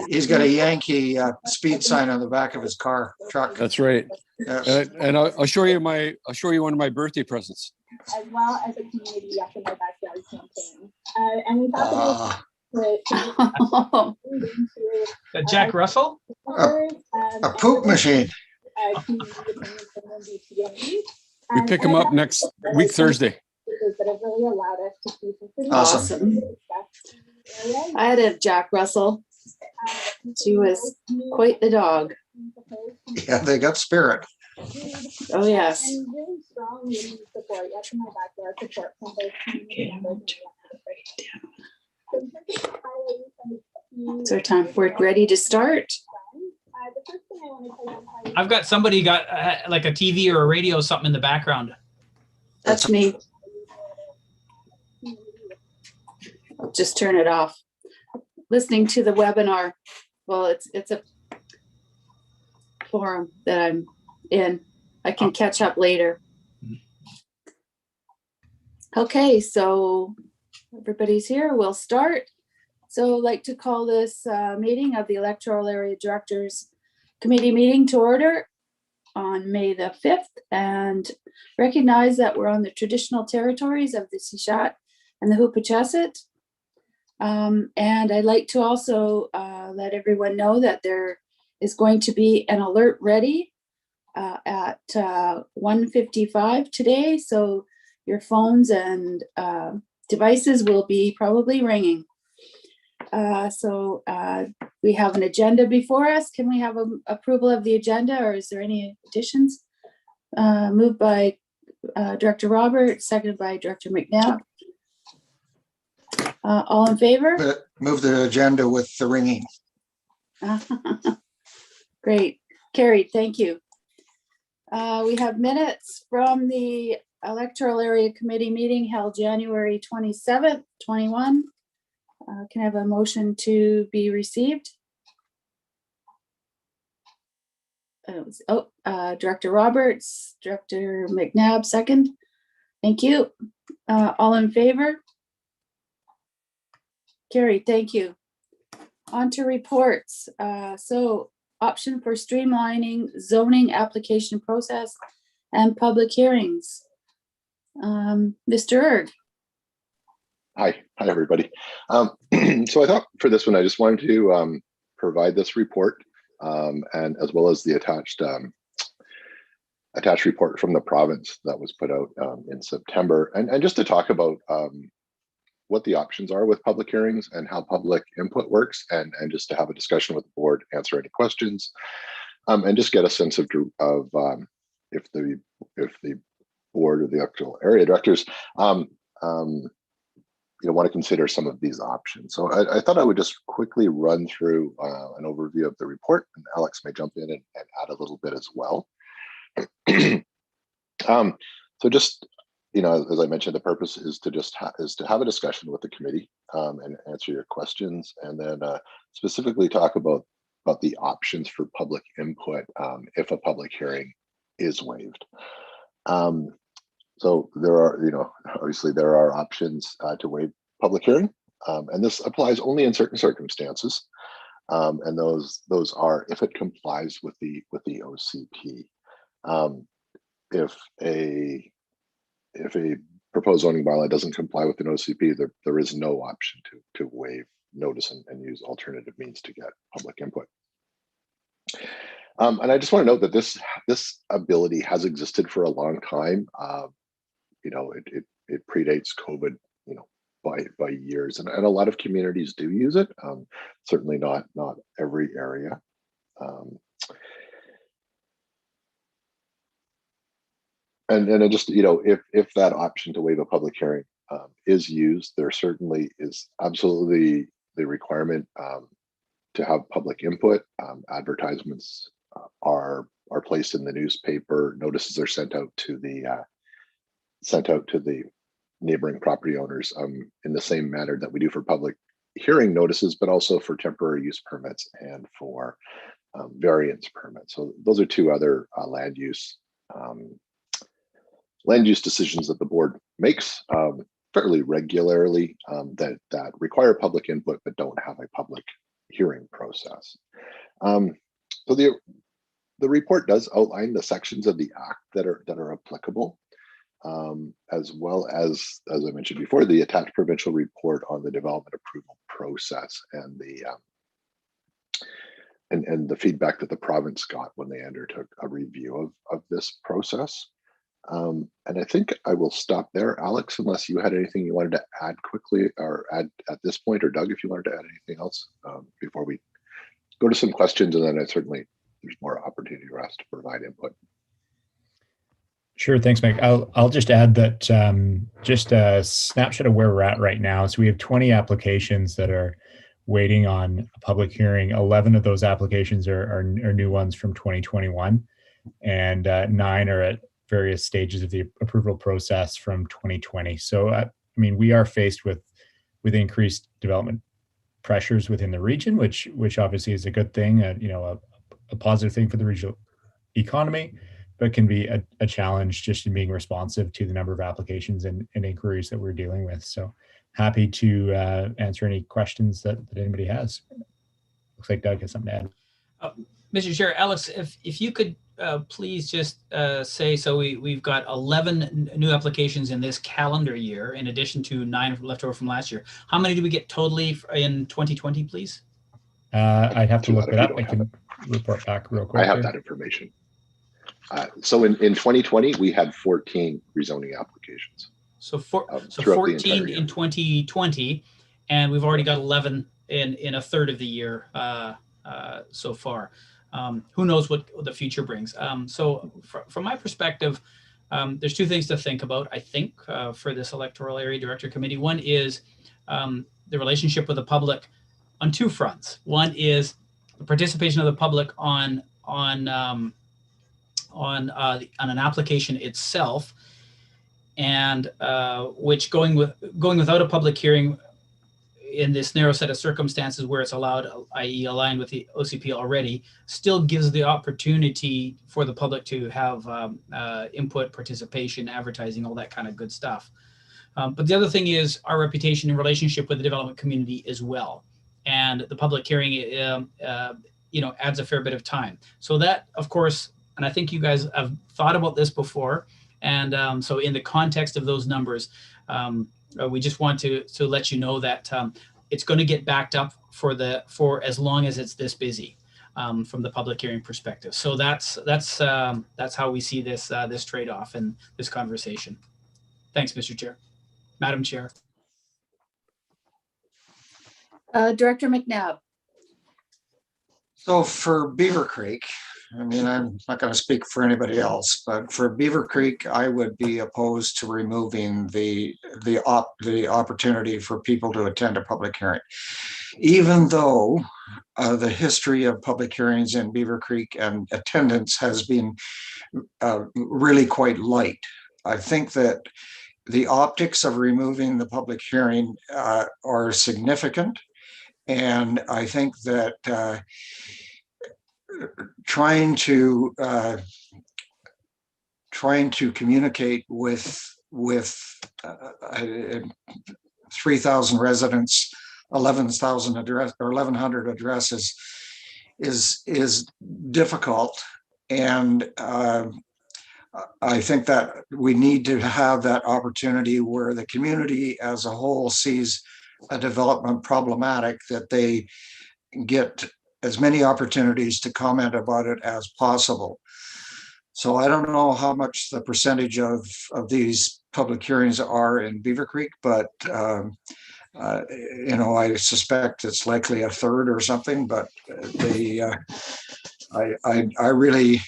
He's got a Yankee speed sign on the back of his truck. That's right. Yeah. And I'll show you one of my birthday presents. As well as a community up in my backyard campaign. And we thought Jack Russell? A poop machine. We pick them up next week, Thursday. Awesome. I had a Jack Russell. She was quite the dog. Yeah, they got spirit. Oh, yes. It's our time. We're ready to start. I've got somebody got like a TV or a radio or something in the background. That's me. I'll just turn it off. Listening to the webinar. Well, it's a forum that I'm in. I can catch up later. Okay, so everybody's here. We'll start. So I'd like to call this meeting of the Electoral Area Directors Committee meeting to order on May the 5th and recognize that we're on the traditional territories of the Sishat and the Huipachesset. And I'd like to also let everyone know that there is going to be an alert ready at 1:55 today. So your phones and devices will be probably ringing. So we have an agenda before us. Can we have approval of the agenda, or is there any additions? Moved by Director Roberts, seconded by Director McNabb. All in favor? Move the agenda with the ringing. Great. Carried. Thank you. We have minutes from the Electoral Area Committee meeting held January 27th, 21. Can I have a motion to be received? Director Roberts, Director McNabb, second. Thank you. All in favor? Carried. Thank you. On to reports. So option for streamlining zoning application process and public hearings. Mr. Erg. Hi everybody. So I thought for this one, I just wanted to provide this report and as well as the attached report from the province that was put out in September, and just to talk about what the options are with public hearings and how public input works, and just to have a discussion with the board, answer any questions, and just get a sense of if the board or the actual area directors want to consider some of these options. So I thought I would just quickly run through an overview of the report, and Alex may jump in and add a little bit as well. So just, as I mentioned, the purpose is to have a discussion with the committee and answer your questions, and then specifically talk about the options for public input if a public hearing is waived. So there are, obviously there are options to waive public hearing, and this applies only in certain circumstances, and those are if it complies with the OCP. If a proposed zoning bylaw doesn't comply with an OCP, there is no option to waive notice and use alternative means to get public input. And I just want to note that this ability has existed for a long time. It predates COVID, by years, and a lot of communities do use it. Certainly not every area. And I just, if that option to waive a public hearing is used, there certainly is absolutely the requirement to have public input. Advertisements are placed in the newspaper. Notices are sent out to the neighboring property owners in the same manner that we do for public hearing notices, but also for temporary use permits and for variance permits. So those are two other land use decisions that the board makes fairly regularly that require public input but don't have a public hearing process. So the report does outline the sections of the act that are applicable, as well as I mentioned before, the attached provincial report on the development approval process and the feedback that the province got when they undertook a review of this process. And I think I will stop there, Alex, unless you had anything you wanted to add quickly or add at this point, or Doug, if you wanted to add anything else before we go to some questions, and then there's more opportunity for us to provide input. Sure, thanks, Mike. I'll just add that just a snapshot of where we're at right now. So we have 20 applications that are waiting on a public hearing. 11 of those applications are new ones from 2021, and 9 are at various stages of the approval process from 2020. So, I mean, we are faced with increased development pressures within the region, which obviously is a good thing, a positive thing for the regional economy, but can be a challenge just in being responsive to the number of applications and inquiries that we're dealing with. So happy to answer any questions that anybody has. Looks like Doug has something to add. Mr. Chair, Alex, if you could please just say, so we've got 11 new applications in this calendar year, in addition to 9 left over from last year. How many did we get totally in 2020, please? I'd have to look it up. I can report back real quick. I have that information. So in 2020, we had 14 rezoning applications. So 14 in 2020, and we've already got 11 in a third of the year so far. Who knows what the future brings? So from my perspective, there's 2 things to think about, I think, for this electoral area director committee. One is the relationship with the public on 2 fronts. One is the participation of the public on an application itself, and which going without a public hearing in this narrow set of circumstances where it's allowed, i.e. aligned with the OCP already, still gives the opportunity for the public to have input, participation, advertising, all that kind of good stuff. But the other thing is our reputation in relationship with the development community as well. And the public hearing, adds a fair bit of time. So that, of course, and I think you guys have thought about this before. And so in the context of those numbers, we just want to let you know that it's going to get backed up for as long as it's this busy from the public hearing perspective. So that's how we see this trade-off and this conversation. Thanks, Mr. Chair. Madam Chair. Director McNabb. So for Beaver Creek, I mean, I'm not going to speak for anybody else, but for Beaver Creek, I would be opposed to removing the opportunity for people to attend a public hearing, even though the history of public hearings in Beaver Creek and attendance has been really quite light. I think that the optics of removing the public hearing are significant, and I think that trying to communicate with 3,000 residents, 11,000 address or 1,100 addresses is difficult, and I think that we need to have that opportunity where the community as a whole sees a development problematic, that they get as many opportunities to comment about it as possible. So I don't know how much the percentage of these public hearings are in Beaver Creek, but I suspect it's likely a third or something. But I really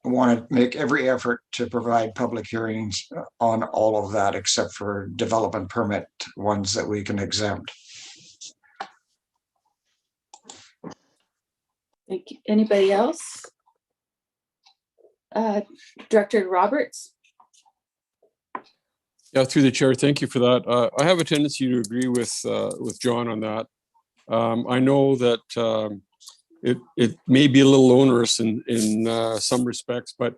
want to make every effort to provide public hearings on all of that, except for development permit ones that we can exempt. Thank you. Anybody else? Director Roberts. Yeah, through the chair, thank you for that. I have a tendency to agree with John on that. I know that it may be a little onerous in some respects, but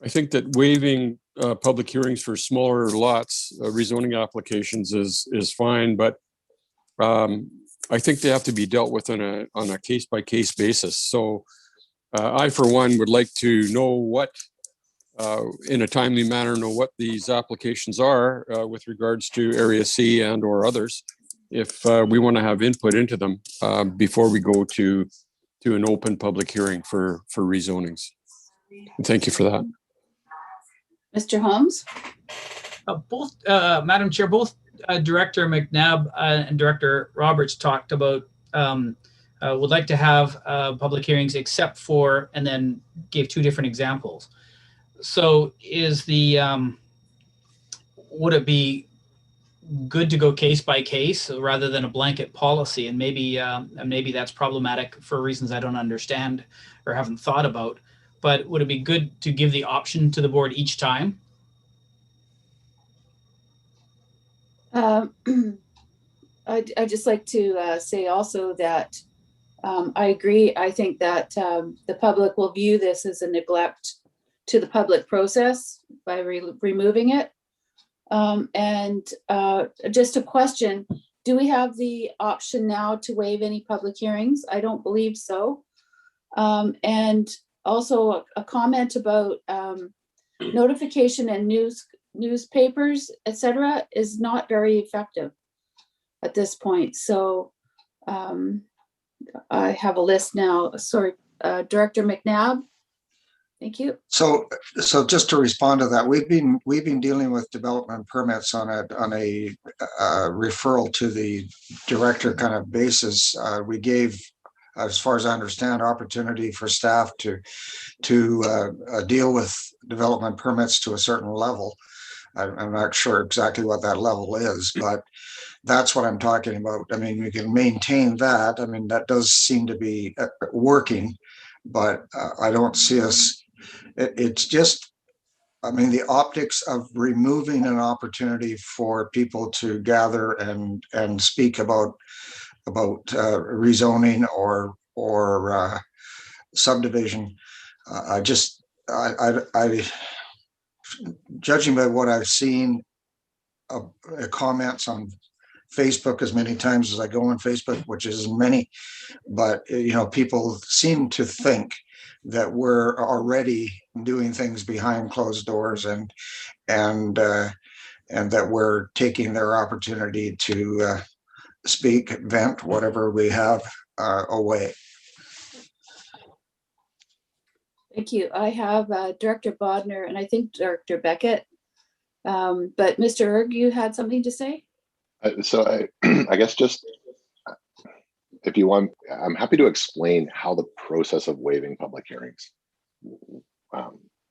I think that waiving public hearings for smaller lots, rezoning applications is fine. But I think they have to be dealt with on a case-by-case basis. So I, for one, would like to know what, in a timely manner, know what these applications are with regards to Area C and or others, if we want to have input into them before we go to an open public hearing for rezonings. And thank you for that. Mr. Holmes? Both, Madam Chair, both Director McNabb and Director Roberts talked about would like to have public hearings except for, and then gave two different examples. So is the, would it be good to go case by case rather than a blanket policy? And maybe that's problematic for reasons I don't understand or haven't thought about. But would it be good to give the option to the board each time? I'd just like to say also that I agree. I think that the public will view this as a neglect to the public process by removing it. And just a question, do we have the option now to waive any public hearings? I don't believe so. And also a comment about notification and newspapers, etc., is not very effective at this point. So I have a list now. Sorry, Director McNabb. Thank you. So just to respond to that, we've been dealing with development permits on a referral to the director kind of basis. We gave, as far as I understand, opportunity for staff to deal with development permits to a certain level. I'm not sure exactly what that level is, but that's what I'm talking about. I mean, we can maintain that. I mean, that does seem to be working, but I don't see us. It's just, I mean, the optics of removing an opportunity for people to gather and speak about rezoning or subdivision. I judging by what I've seen comments on Facebook as many times as I go on Facebook, which isn't many, but people seem to think that we're already doing things behind closed doors and that we're taking their opportunity to speak, vent, whatever we have away. Thank you. I have Director Bodner and I think Director Beckett. But Mr. Erg, you had something to say? So I guess just if you want, I'm happy to explain how the process of waiving public hearings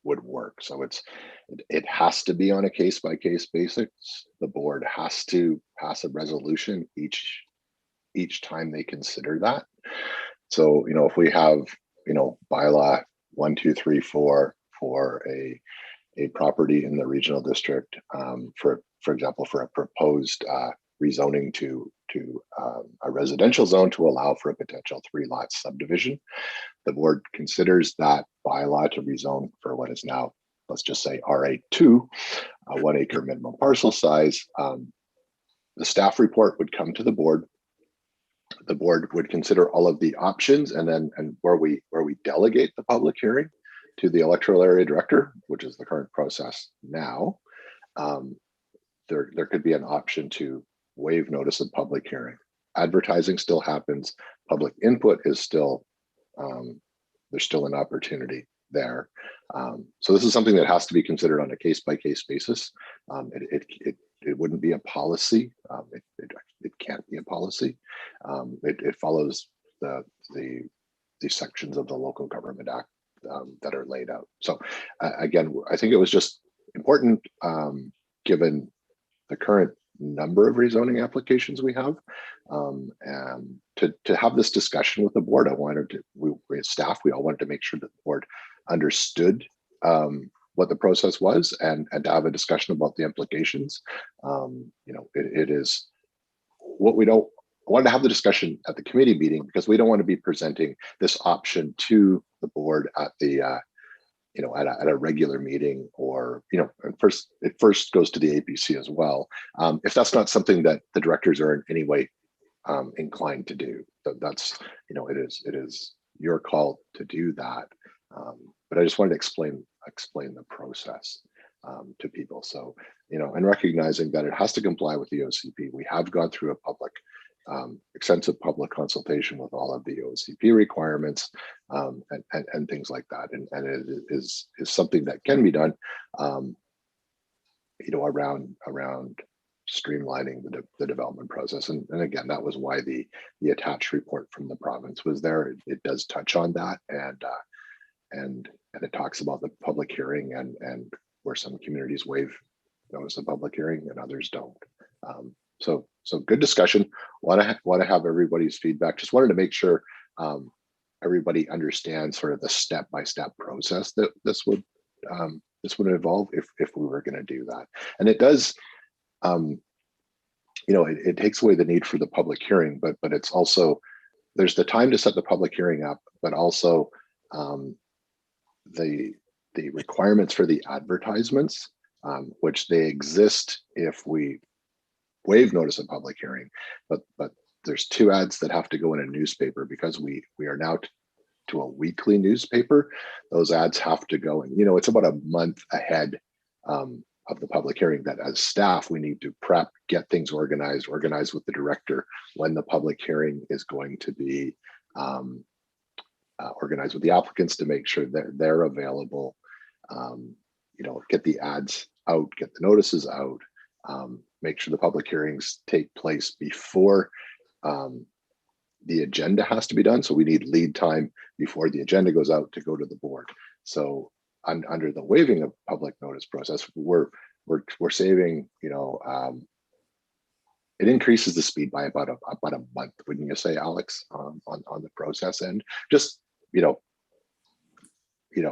would work. So it has to be on a case-by-case basis. The board has to pass a resolution each time they consider that. So if we have bylaw 1, 2, 3, 4 for a property in the regional district, for example, for a proposed rezoning to a residential zone to allow for a potential 3-lot subdivision. The board considers that bylaw to rezone for what is now, let's just say RA2, 1 acre minimum parcel size. The staff report would come to the board. The board would consider all of the options, and where we delegate the public hearing to the electoral area director, which is the current process now, there could be an option to waive notice of public hearing. Advertising still happens. Public input is still, there's still an opportunity there. So this is something that has to be considered on a case-by-case basis. It wouldn't be a policy. It can't be a policy. It follows the sections of the Local Government Act that are laid out. So again, I think it was just important, given the current number of rezoning applications we have, and to have this discussion with the board. We as staff, we all wanted to make sure that the board understood what the process was and to have a discussion about the implications. It is what we don't want to have the discussion at the committee meeting, because we don't want to be presenting this option to the board at the at a regular meeting, or it first goes to the APC as well. If that's not something that the directors are in any way inclined to do. That's, it is your call to do that. But I just wanted to explain the process to people. So, and recognizing that it has to comply with the OCP. We have gone through a extensive public consultation with all of the OCP requirements and things like that. And it is something that can be done, around streamlining the development process. And again, that was why the attached report from the province was there. It does touch on that, and it talks about the public hearing and where some communities waive notice of public hearing and others don't. So good discussion. Want to have everybody's feedback. Just wanted to make sure everybody understands sort of the step-by-step process that this would involve if we were going to do that. And it does, it takes away the need for the public hearing, but it's also, there's the time to set the public hearing up, but also the requirements for the advertisements, which they exist if we waive notice of public hearing, but there's 2 ads that have to go in a newspaper because we are now to a weekly newspaper. Those ads have to go in, it's about a month ahead of the public hearing, that as staff, we need to prep, get things organized with the director when the public hearing is going to be organized with the applicants to make sure that they're available, get the ads out, get the notices out, make sure the public hearings take place before the agenda has to be done. So we need lead time before the agenda goes out to go to the board. So under the waiving of public notice process, we're saving, it increases the speed by about a month, wouldn't you say, Alex, on the process end? Just,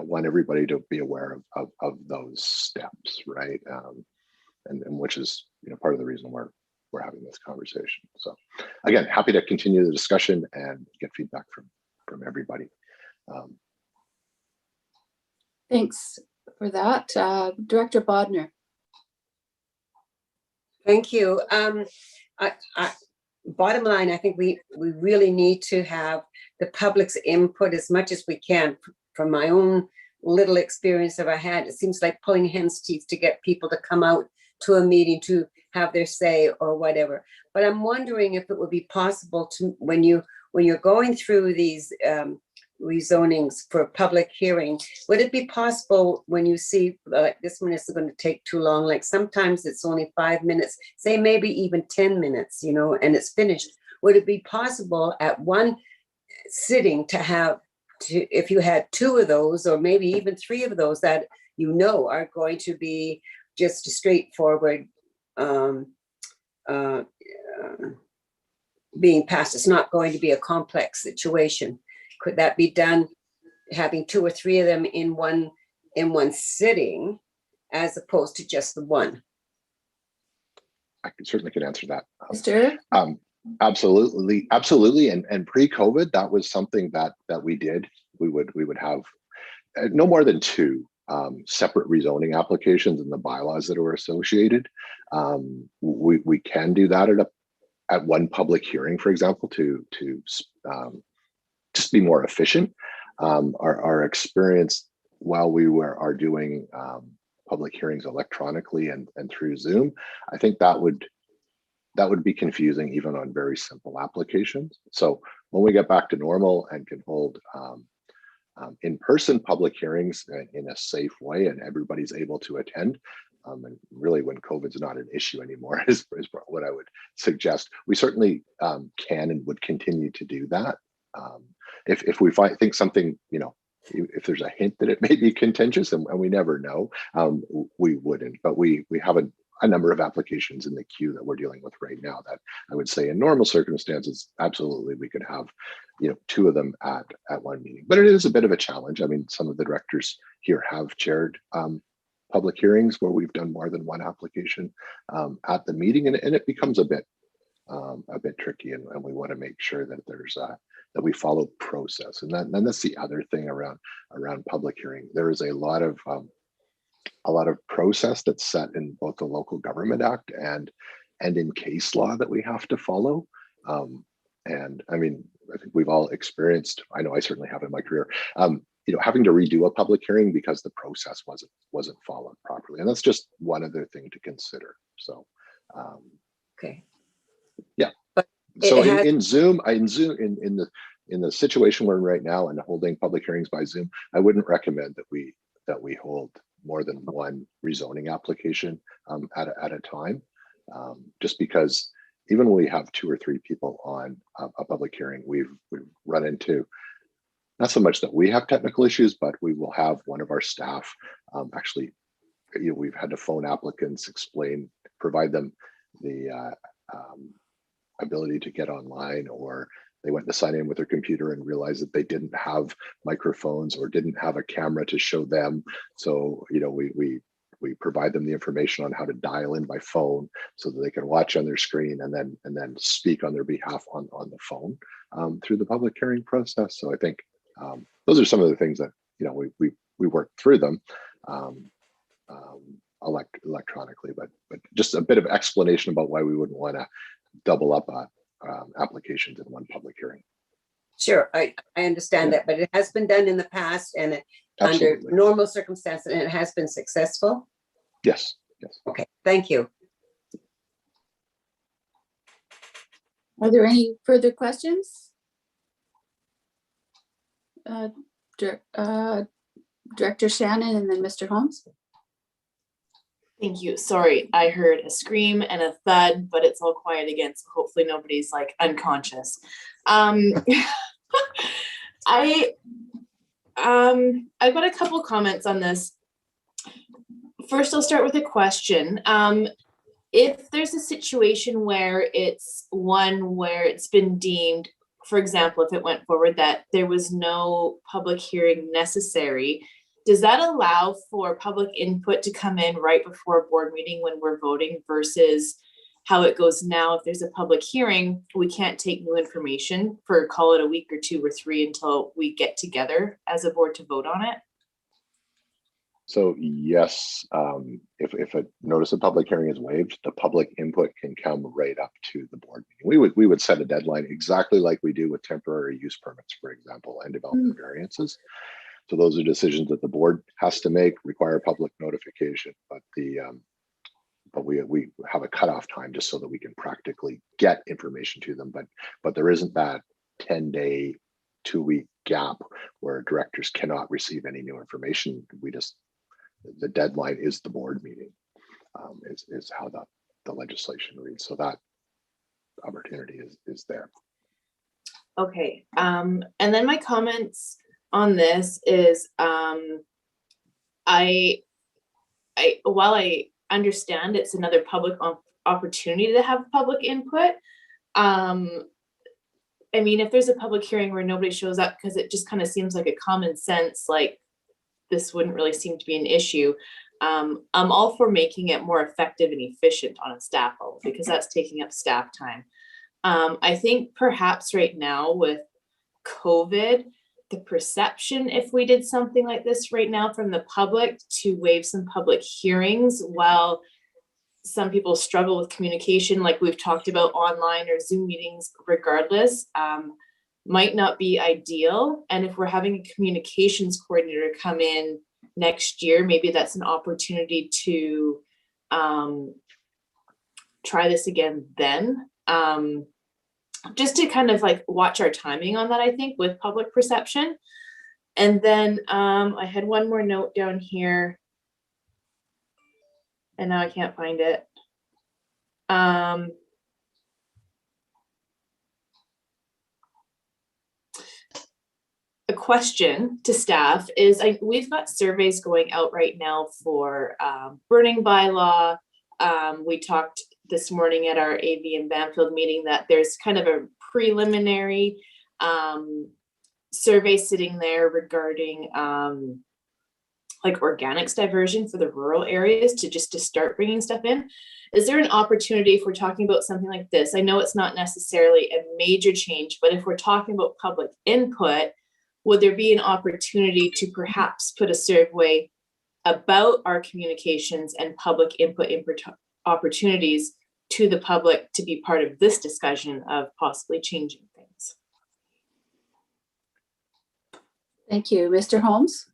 want everybody to be aware of those steps, right? And which is, part of the reason we're having this conversation. So again, happy to continue the discussion and get feedback from everybody. Thanks for that. Director Bodner. Thank you. Bottom line, I think we really need to have the public's input as much as we can. From my own little experience that I had, it seems like pulling hen's teeth to get people to come out to a meeting to have their say or whatever. But I'm wondering if it would be possible to, when you're going through these rezonings for public hearing, would it be possible when you see this one is going to take too long, like sometimes it's only 5 minutes, say maybe even 10 minutes, and it's finished. Would it be possible at one sitting to have, if you had 2 of those, or maybe even 3 of those that are going to be just a straightforward being passed? It's not going to be a complex situation. Could that be done, having 2 or 3 of them in one sitting, as opposed to just the one? I certainly can answer that. Mr. Absolutely. And pre-COVID, that was something that we did. We would have no more than 2 separate rezoning applications and the bylaws that were associated. We can do that at one public hearing, for example, to just be more efficient. Our experience while we are doing public hearings electronically and through Zoom, I think that would be confusing even on very simple applications. So when we get back to normal and can hold in-person public hearings in a safe way and everybody's able to attend, and really when COVID's not an issue anymore is what I would suggest. We certainly can and would continue to do that. If we think something, if there's a hint that it may be contentious, and we never know, we wouldn't. But we have a number of applications in the queue that we're dealing with right now that I would say in normal circumstances, absolutely we could have 2 of them at one meeting. But it is a bit of a challenge. I mean, some of the directors here have chaired public hearings where we've done more than one application at the meeting, and it becomes a bit tricky, and we want to make sure that there's that we follow process. And that's the other thing around public hearing. There is a lot of process that's set in both the Local Government Act and in case law that we have to follow. And I mean, I think we've all experienced, I know I certainly have in my career, having to redo a public hearing because the process wasn't followed properly. And that's just one other thing to consider. So, Okay. yeah. But So it has- in Zoom, in the situation we're in right now and holding public hearings by Zoom, I wouldn't recommend that we hold more than one rezoning application at a time, just because even when we have 2 or 3 people on a public hearing, we've run into not so much that we have technical issues, but we will have one of our staff actually, we've had to phone applicants, provide them the ability to get online, or they went to sign in with their computer and realized that they didn't have microphones or didn't have a camera to show them. So, we provide them the information on how to dial in by phone so that they can watch on their screen and then speak on their behalf on the phone through the public hearing process. So I think those are some of the things that we work through them electronically, but just a bit of explanation about why we wouldn't want to double up applications in one public hearing. Sure, I understand that, but it has been done in the past and under Absolutely. normal circumstances, and it has been successful. Yes. Okay, thank you. Are there any further questions? Director Shannon and then Mr. Holmes. Thank you. Sorry, I heard a scream and a thud, but it's all quiet again, so hopefully nobody's like unconscious. I've got a couple comments on this. First, I'll start with a question. If there's a situation where it's been deemed, for example, if it went forward that there was no public hearing necessary, does that allow for public input to come in right before a board meeting when we're voting versus how it goes now? If there's a public hearing, we can't take new information for, call it a week or 2 or 3 until we get together as a board to vote on it? So yes, if a notice of public hearing is waived, the public input can come right up to the board meeting. We would set a deadline exactly like we do with temporary use permits, for example, and development variances. So those are decisions that the board has to make, require public notification, but we have a cutoff time just so that we can practically get information to them. But there isn't that 10-day, 2-week gap where directors cannot receive any new information. The deadline is the board meeting, is how the legislation reads. So that opportunity is there. Okay, and then my comments on this is, while I understand it's another public opportunity to have public input, I mean, if there's a public hearing where nobody shows up because it just kind of seems like a common sense, like this wouldn't really seem to be an issue. I'm all for making it more effective and efficient on a staff level because that's taking up staff time. I think perhaps right now with COVID, the perception, if we did something like this right now from the public to waive some public hearings, while some people struggle with communication, like we've talked about online or Zoom meetings, regardless, might not be ideal. And if we're having a communications coordinator come in next year, maybe that's an opportunity to try this again then. Just to kind of like watch our timing on that, I think, with public perception. And then I had one more note down here and now I can't find it. A question to staff is, we've got surveys going out right now for burning bylaw. We talked this morning at our AV and Banfield meeting that there's kind of a preliminary survey sitting there regarding like organics diversion for the rural areas to start bringing stuff in. Is there an opportunity if we're talking about something like this? I know it's not necessarily a major change, but if we're talking about public input, would there be an opportunity to perhaps put a survey about our communications and public input opportunities to the public to be part of this discussion of possibly changing things. Thank you. Mr. Holmes,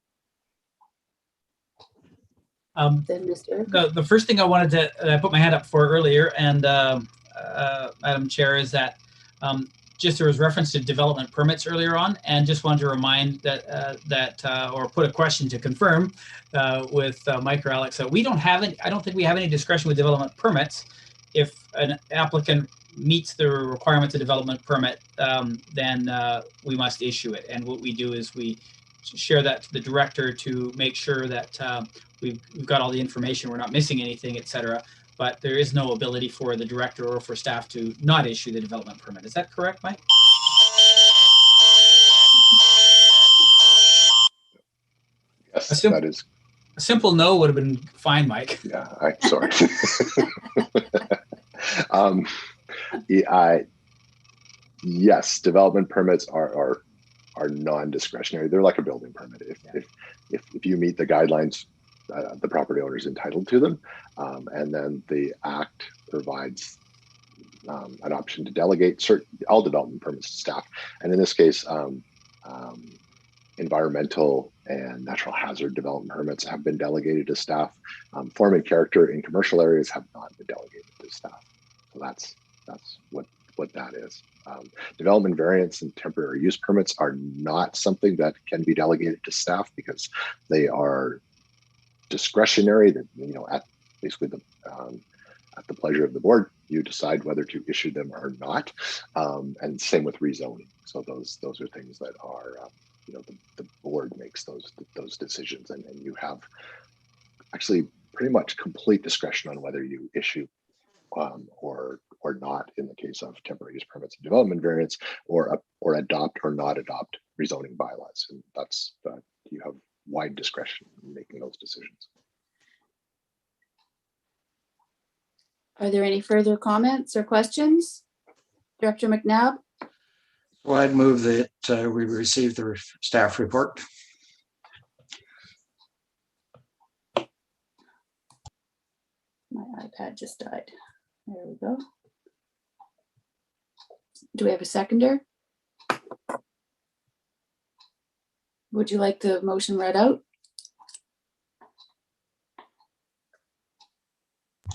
then Mr. The first thing I wanted to, I put my hand up for earlier, and Madam Chair, is that just there was reference to development permits earlier on, and just wanted to remind that or put a question to confirm with Mike or Alex that we don't have any. I don't think we have any discretion with development permits. If an applicant meets the requirements of development permit, then we must issue it. And what we do is we share that to the director to make sure that we've got all the information, we're not missing anything, et cetera. But there is no ability for the director or for staff to not issue the development permit. Is that correct, Mike? Yes, A that is. A simple no would have been fine, Mike. Yeah, I'm sorry. Yes, development permits are non-discretionary. They're like a building permit. If you meet the guidelines, the property owner is entitled to them, and then the Act provides an option to delegate all development permits to staff. And in this case, environmental and natural hazard development permits have been delegated to staff. Form and character in commercial areas have not been delegated to staff. So that's what that is. Development variance and temporary use permits are not something that can be delegated to staff because they are discretionary. That at basically at the pleasure of the board, you decide whether to issue them or not. And same with rezoning. So those are things that are the board makes those decisions, and you have actually pretty much complete discretion on whether you issue or not in the case of temporary use permits and development variance, or adopt or not adopt rezoning bylaws. And that's you have wide discretion in making those decisions. Are there any further comments or questions? Director McNabb? Well, I'd move that we receive the staff report. My iPad just died. There we go. Do we have a seconder? Would you like the motion read out?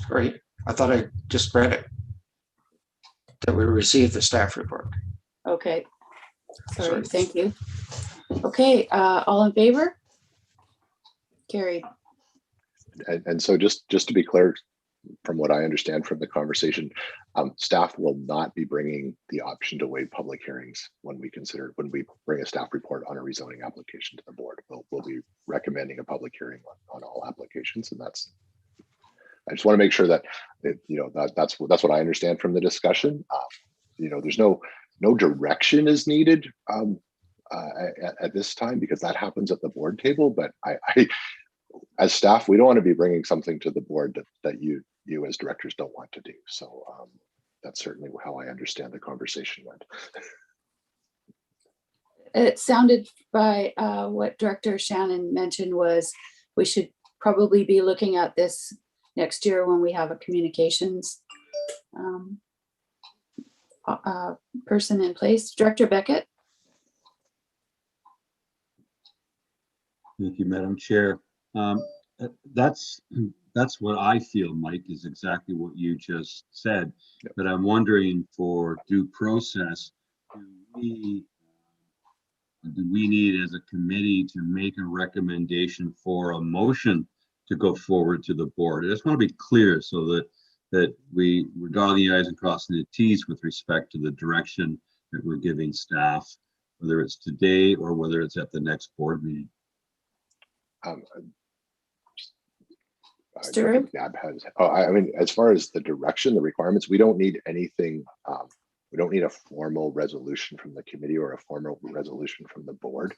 Great. I thought I just read it. That we received the staff report. Okay. Sorry, Sorry. thank you. Okay, all in favor? Carried. And so just to be clear, from what I understand from the conversation, staff will not be bringing the option to waive public hearings when we bring a staff report on a rezoning application to the board. We'll be recommending a public hearing on all applications, and I just want to make sure that that's what I understand from the discussion. There's no direction is needed at this time, because that happens at the board table. But I as staff, we don't want to be bringing something to the board that you as directors don't want to do. So that's certainly how I understand the conversation went. It sounded by what Director Shannon mentioned was we should probably be looking at this next year when we have a communications person in place. Director Beckett? Thank you, Madam Chair. That's what I feel, Mike, is exactly what you just said. Yep. But I'm wondering, for due process, do we need as a committee to make a recommendation for a motion to go forward to the board? I just want to be clear so that we're dotting the i's and crossing the t's with respect to the direction that we're giving staff, whether it's today or whether it's at the next board meeting. I mean, as far as the direction, the requirements, we don't need anything. We don't need a formal resolution from the committee or a formal resolution from the board.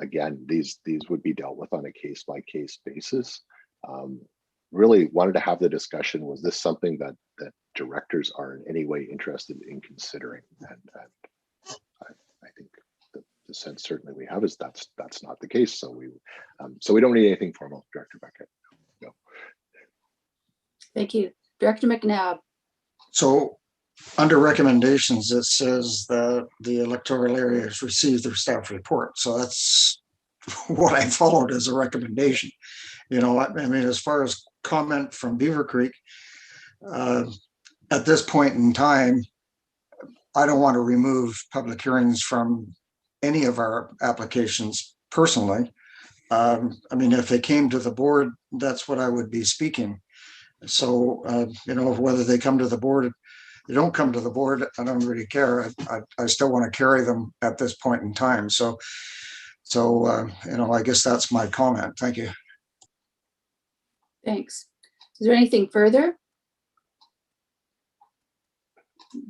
Again, these would be dealt with on a case-by-case basis. Really wanted to have the discussion. Was this something that directors are in any way interested in considering? And I think the sense certainly we have is that's not the case. So we don't need anything formal, Director Beckett. No. Thank you. Director McNabb? So under recommendations, it says that the electoral area has received their staff report. So that's what I followed as a recommendation. You know, I mean, as far as comment from Beaver Creek, at this point in time, I don't want to remove public hearings from any of our applications personally. I mean, if they came to the board, that's what I would be speaking. So, you know, whether they come to the board, they don't come to the board, I don't really care. I still want to carry them at this point in time. So, you know, I guess that's my comment. Thank you. Thanks. Is there anything further?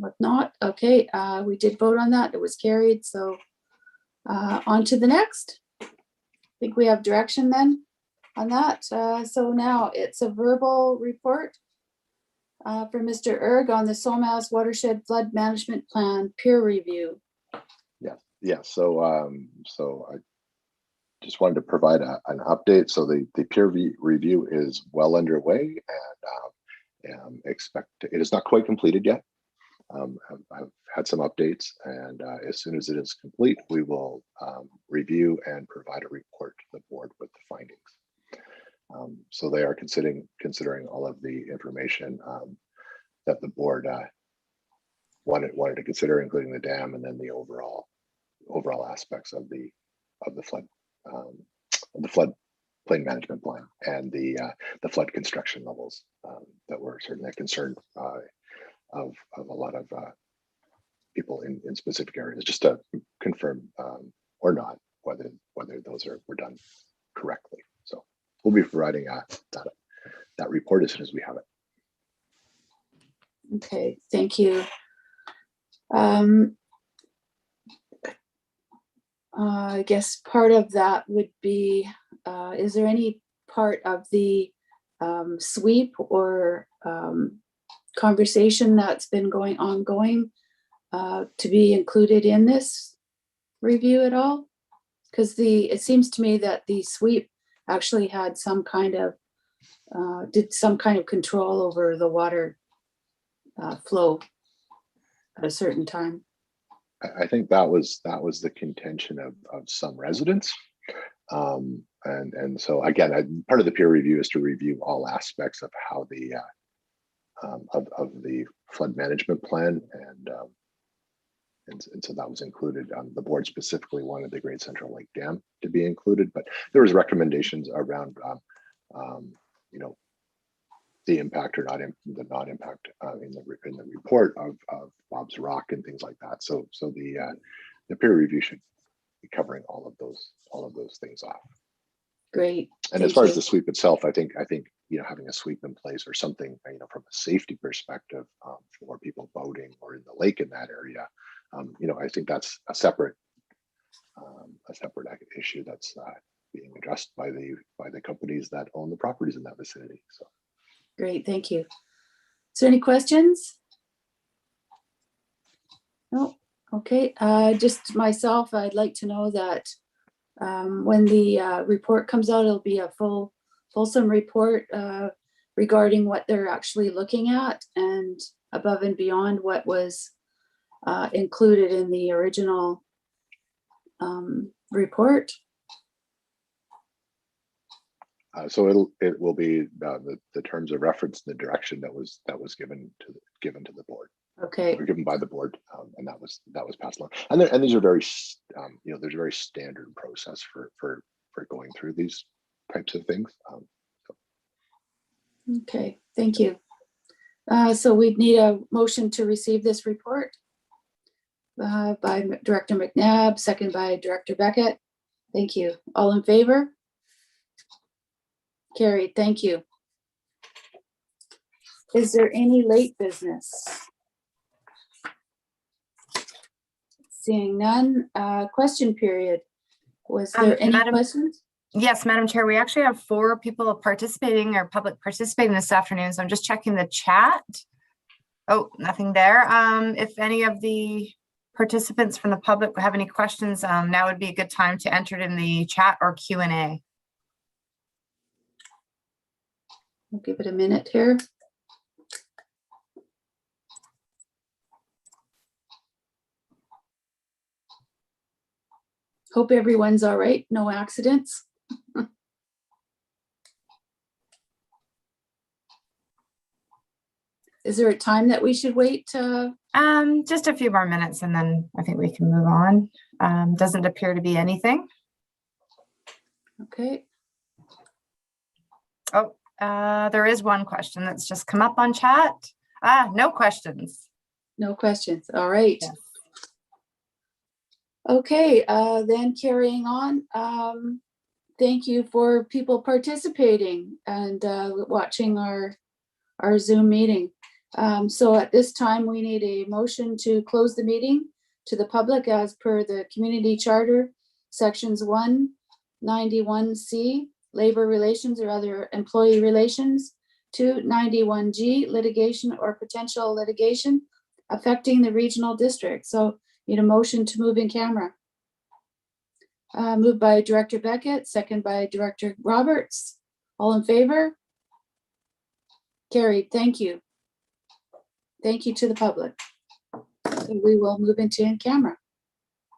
If not, okay, we did vote on that. It was carried. So on to the next. I think we have direction then on that. So now it's a verbal report for Mr. Erg on the SOMAS Watershed Flood Management Plan peer review. Yeah. So I just wanted to provide an update. So the peer review is well underway, and it is not quite completed yet. I've had some updates, and as soon as it is complete, we will review and provide a report to the board with the findings. So they are considering all of the information that the board wanted to consider, including the dam, and then the overall aspects of the floodplain management plan and the flood construction levels that were certainly a concern of a lot of people in specific areas, just to confirm or not whether those were done correctly. So we'll be providing that report as soon as we have it. Okay, thank you. I guess part of that would be, is there any part of the sweep or conversation that's been ongoing to be included in this review at all? Because it seems to me that the sweep actually had some kind of did some kind of control over the water flow at a certain time. I think that was the contention of some residents. And so again, part of the peer review is to review all aspects of how the of the flood management plan, and so that was included. The board specifically wanted the Great Central Lake Dam to be included, but there was recommendations around you know, the impact or the non-impact in the report of Bob's Rock and things like that. So the peer review should be covering all of those things off. Great. And as far as the sweep itself, I think you know, having a sweep in place or something, you know, from a safety perspective for people boating or in the lake in that area, you know, I think that's a separate issue that's being addressed by the companies that own the properties in that vicinity. So. Great, thank you. Is there any questions? No, okay. Just myself, I'd like to know that when the report comes out, it'll be a fulsome report regarding what they're actually looking at and above and beyond what was included in the original report. So it will be the terms of reference, the direction that was given to the board. Okay. Or given by the board, and that was passed along. And these are very you know, there's a very standard process for going through these types of things. Okay, thank you. So we'd need a motion to receive this report by Director McNabb, second by Director Beckett. Thank you. All in favor? Carried, thank you. Is there any late business? Seeing none, question period. Was there any questions? Yes, Madam Chair, we actually have 4 people participating or public participating this afternoon. So I'm just checking the chat. Oh, nothing there. If any of the participants from the public have any questions, now would be a good time to enter it in the chat or Q&A. We'll give it a minute here. Hope everyone's all right, no accidents. Is there a time that we should wait? Just a few more minutes and then I think we can move on. Doesn't appear to be anything. Okay, Oh, there is one question that's just come up on chat. No questions. no questions. All right. Yes. Okay, then carrying on. Thank you for people participating and watching our Zoom meeting. So at this time, we need a motion to close the meeting to the public as per the community charter, sections 191C, labor relations or other employee relations, 291G, litigation or potential litigation affecting the regional district. So need a motion to move in camera. Moved by Director Beckett, second by Director Roberts. All in favor? Carried. Thank you. Thank you to the public. So we will move into in camera.